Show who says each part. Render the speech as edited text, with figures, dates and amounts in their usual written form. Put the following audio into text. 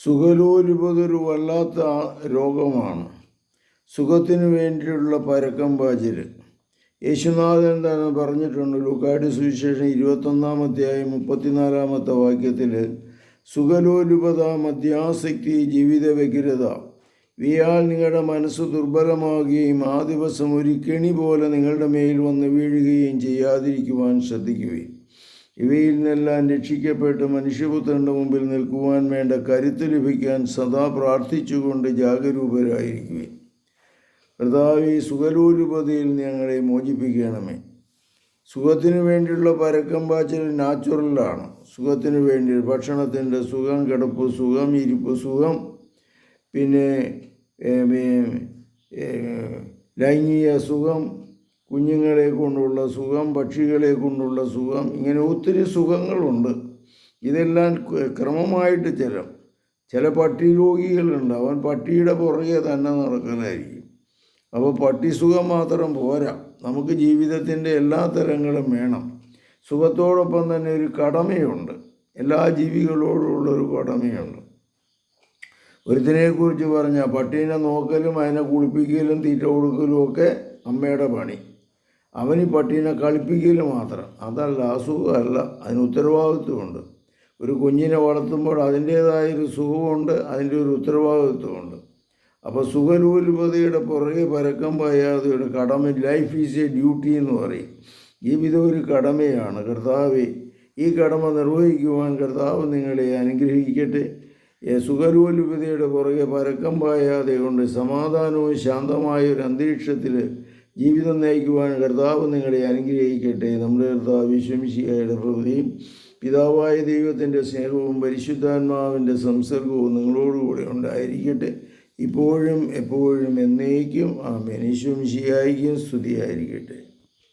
Speaker 1: സുഖലോലുപത ഒരു വല്ലാത്ത രോഗമാണ്. സുഖത്തിനു വേണ്ടിയുള്ള പരക്കം പാച്ചിൽ. യേശുനാഥൻ തന്നെ പറഞ്ഞിട്ടുണ്ട്. ലൂക്കായുടെ സുവിശേഷം 21 അധ്യായം 34 വാക്യത്തിൽ, സുഖലോലുപത, മദ്യാസക്തി, ജീവിത വ്യഗ്രത ഇവയാൽ നിങ്ങളുടെ മനസ്സ് ദുർബലമാകുകയും ആ ദിവസം ഒരു കെണി പോലെ നിങ്ങളുടെ മേൽ വന്ന് വീഴുകയും ചെയ്യാതിരിക്കുവാൻ ശ്രദ്ധിക്കുകയും ഇവയിൽ നിന്നെല്ലാം രക്ഷിക്കപ്പെട്ട് മനുഷ്യപുത്രൻ്റെ മുമ്പിൽ നിൽക്കുവാൻ വേണ്ട കരുത്ത് ലഭിക്കാൻ സദാ പ്രാർത്ഥിച്ചുകൊണ്ട് ജാഗരൂകരായിരിക്കുകയും. കർത്താവേ, സുഖലോലുപതയിൽ ഞങ്ങളെ മോചിപ്പിക്കണമേ. സുഖത്തിനു വേണ്ടിയുള്ള പരക്കം പാച്ചിൽ നാച്ചുറലാണ്. സുഖത്തിനു വേണ്ടി ഭക്ഷണത്തിൻ്റെ സുഖം, കിടപ്പ് സുഖം, ഇരിപ്പ് സുഖം, പിന്നെ ലൈംഗിക സുഖം, കുഞ്ഞുങ്ങളെ കൊണ്ടുള്ള സുഖം, പക്ഷികളെ കൊണ്ടുള്ള സുഖം, ഇങ്ങനെ ഒത്തിരി സുഖങ്ങളുണ്ട്. ഇതെല്ലാം ക്രമമായിട്ട് ചില പട്ടി രോഗികളുണ്ട്. അവൻ പട്ടിയുടെ പുറകെ തന്നെ നടക്കലായിരിക്കും. അപ്പോൾ പട്ടി സുഖം മാത്രം പോരാ, നമുക്ക് ജീവിതത്തിൻ്റെ എല്ലാ തരങ്ങളും വേണം. സുഖത്തോടൊപ്പം തന്നെ ഒരു കടമയുണ്ട്. എല്ലാ ജീവികളോടുള്ളൊരു കടമയുണ്ട്. ഒരുത്തിനെക്കുറിച്ച് പറഞ്ഞാൽ, പട്ടീനെ നോക്കലും അതിനെ കുളിപ്പിക്കലും തീറ്റ കൊടുക്കലും ഒക്കെ അമ്മയുടെ പണി. അവന് പട്ടീനെ കളിപ്പിക്കൽ മാത്രം. അതല്ല, അസുഖമല്ല, അതിന് ഉത്തരവാദിത്വമുണ്ട്. ഒരു കുഞ്ഞിനെ വളർത്തുമ്പോൾ അതിൻ്റേതായൊരു സുഖമുണ്ട്, അതിൻ്റെ ഒരു ഉത്തരവാദിത്വമുണ്ട്. അപ്പോൾ സുഖലോലുപതയുടെ പുറകെ പരക്കം പായാതെയുടെ കടമ, ലൈഫ് ഈസ് എ ഡ്യൂട്ടി എന്ന് പറയും. ജീവിതം ഒരു കടമയാണ്. കർത്താവേ, ഈ കടമ നിർവഹിക്കുവാൻ കർത്താവ് നിങ്ങളെ അനുഗ്രഹിക്കട്ടെ. സുഖലോലുപതയുടെ പുറകെ പരക്കം പായാതെ കൊണ്ട് സമാധാനവും ശാന്തമായ ഒരു അന്തരീക്ഷത്തിൽ ജീവിതം നയിക്കുവാൻ കർത്താവ് നിങ്ങളെ അനുഗ്രഹിക്കട്ടെ. നമ്മുടെ കർത്താവ് യേശു മിശിഹായുടെ കൃപയും പിതാവായ ദൈവത്തിൻ്റെ സ്നേഹവും പരിശുദ്ധാത്മാവിൻ്റെ സംസർഗവും നിങ്ങളോടുകൂടെ ഉണ്ടായിരിക്കട്ടെ, ഇപ്പോഴും എപ്പോഴും എന്നേക്കും. ആമേൻ. യേശു മിശിഹായ്ക്കും സ്തുതിയായിരിക്കട്ടെ.